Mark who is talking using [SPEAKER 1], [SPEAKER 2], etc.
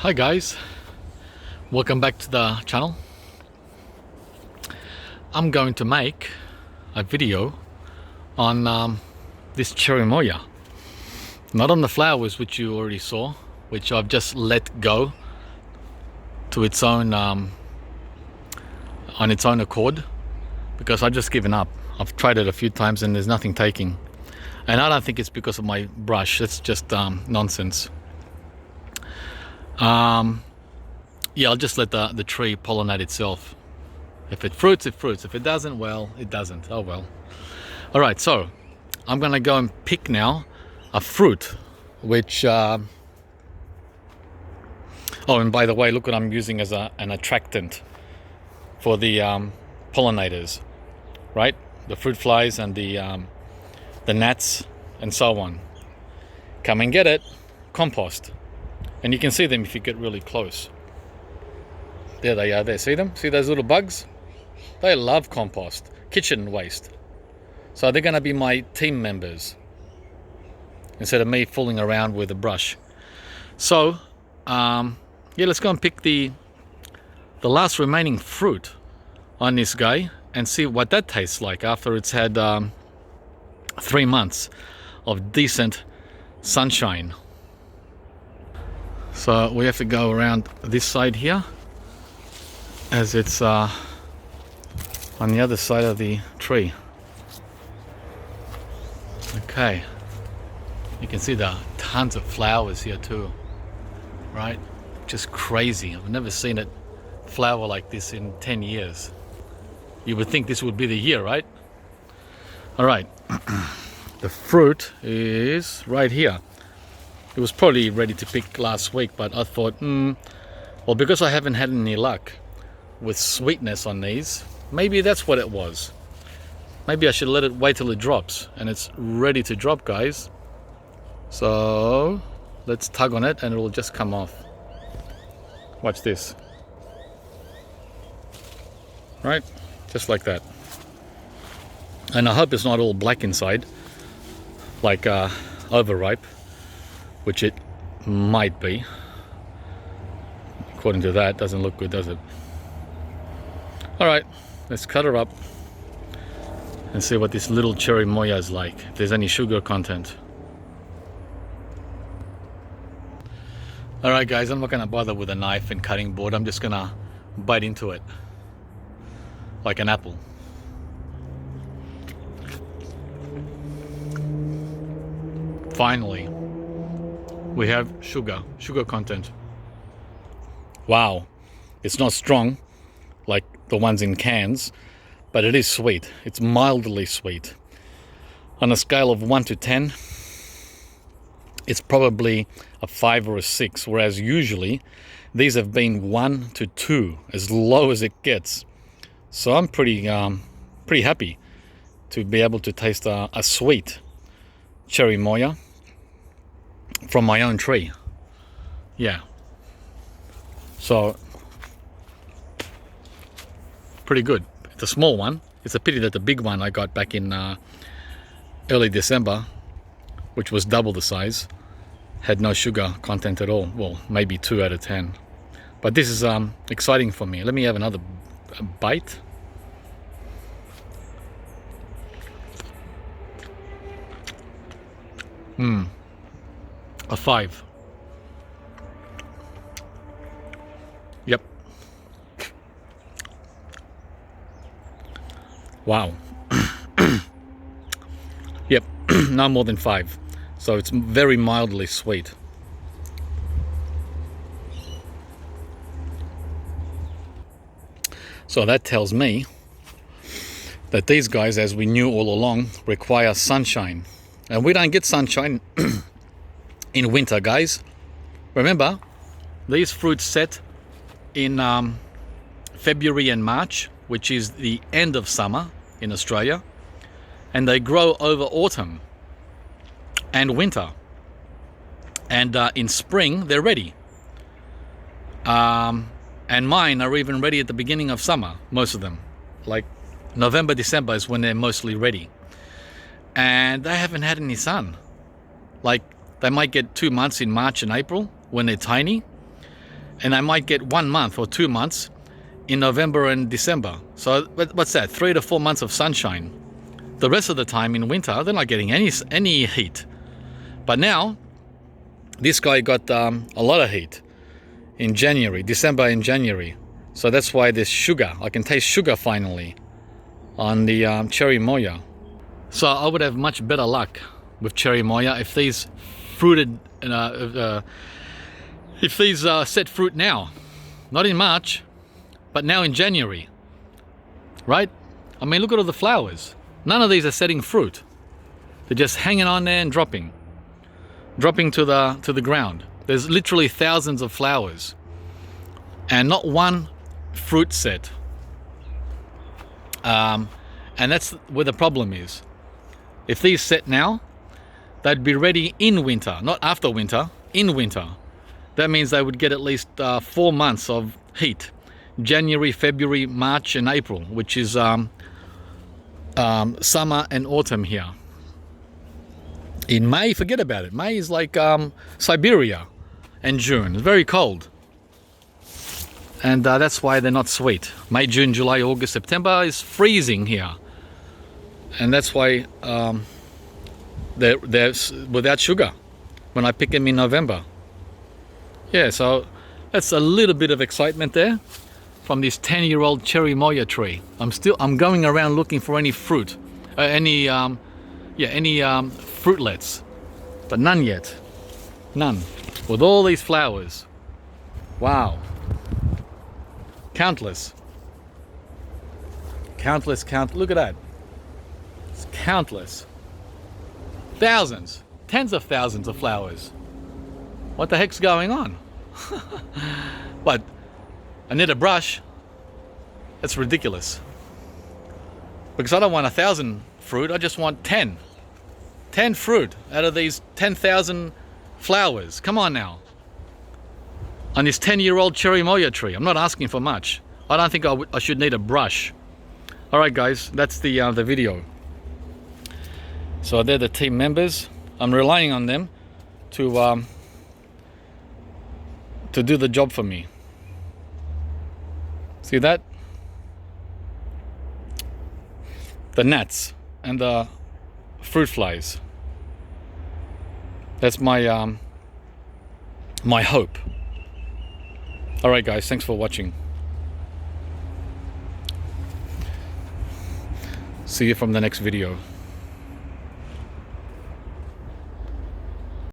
[SPEAKER 1] Hi guys, welcome back to the channel. I'm going to make a video on this Cherimoya, not on the flowers which you already saw, which I've just let go to its own on its own accord, because I've just given up. I've tried it a few times and there's nothing taking, and I don't think it's because of my brush. It's just nonsense. Yeah, I'll just let the tree pollinate itself. If it fruits, it fruits. If it doesn't, well, it doesn't. Oh well. All right, so I'm gonna go and pick now a fruit, which oh, and by the way, look what I'm using as an attractant for the pollinators, right? The fruit flies and the gnats and so on. Come and get it. Compost. And you can see them if you get really close. There they are there, see them? See those little bugs? They love compost, kitchen waste. So they're gonna be my team members, instead of me fooling around with a brush. So, yeah, let's go and pick the last remaining fruit on this guy and see what that tastes like after it's had 3 months of decent sunshine. So we have to go around this side here, as it's on the other side of the tree. Okay, you can see the tons of flowers here too, right? Just crazy. I've never seen it flower like this in 10 years. You would think this would be the year, right? All right, the fruit is right here. It was probably ready to pick last week, but I thought, well, because I haven't had any luck with sweetness on these, maybe that's what it was. Maybe I should let it wait till it drops, and it's ready to drop, guys. So let's tug on it and it'll just come off. Watch this. Right? Just like that. And I hope it's not all black inside, like overripe, which it might be. According to that, doesn't look good, does it? All right, let's cut her up and see what this little Cherimoya is like, if there's any sugar content. All right, guys, I'm not gonna bother with a knife and cutting board. I'm just gonna bite into it like an apple. Finally, we have sugar content. Wow, it's not strong like the ones in cans, but it is sweet. It's mildly sweet. On a scale of 1 to 10, it's probably a 5 or a 6, whereas usually these have been 1 to 2, as low as it gets. So I'm pretty happy to be able to taste a sweet Cherimoya from my own tree. Yeah, so pretty good. It's a small one. It's a pity that the big one I got back in early December, which was double the size, had no sugar content at all. Well, maybe 2 out of 10. But this is exciting for me. Let me have another bite. A 5. Yep. Wow. Yep, no more than 5. So it's very mildly sweet. So that tells me that these guys, as we knew all along, require sunshine. And we don't get sunshine in winter, guys. Remember, these fruits set in February and March, which is the end of summer in Australia, and they grow over autumn and winter, and in spring they're ready, and mine are even ready at the beginning of summer. Most of them, like November, December is when they're mostly ready, and they haven't had any sun. Like, they might get 2 months in March and April when they're tiny, and I might get 1 month or 2 months in November and December. So what's that? 3 to 4 months of sunshine. The rest of the time in winter, they're not getting any heat. But now, this guy got a lot of heat in January, December and January. So that's why there's sugar. I can taste sugar finally on the Cherimoya. So I would have much better luck with Cherimoya if these fruited, if these set fruit now, not in March, but now in January, right? I mean, look at all the flowers. None of these are setting fruit. They're just hanging on there and dropping to the ground. There's literally thousands of flowers, and not one fruit set. And that's where the problem is. If these set now, they'd be ready in winter, not after winter, in winter. That means they would get at least 4 months of heat. January, February, March and April, which is summer and autumn here. In May, forget about it. May is like Siberia, and June. It's very cold. And that's why they're not sweet. May, June, July, August, September is freezing here. And that's why they're without sugar when I pick them in November. Yeah, so that's a little bit of excitement there from this 10-year-old Cherimoya tree. I'm going around looking for any fruit, any fruitlets, but none yet. None. With all these flowers. Wow. Countless. Look at that. It's countless. Thousands. Tens of thousands of flowers. What the heck's going on? What? I need a brush? That's ridiculous. Because I don't want 1,000 fruit, I just want 10. 10 fruit out of these 10,000 flowers. Come on now. On this 10-year-old Cherimoya tree. I'm not asking for much. I don't think I should need a brush. Alright guys, that's the video. So they're the team members. I'm relying on them to do the job for me. See that? The gnats and the fruit flies. That's my my hope. Alright guys, thanks for watching. See you from the next video.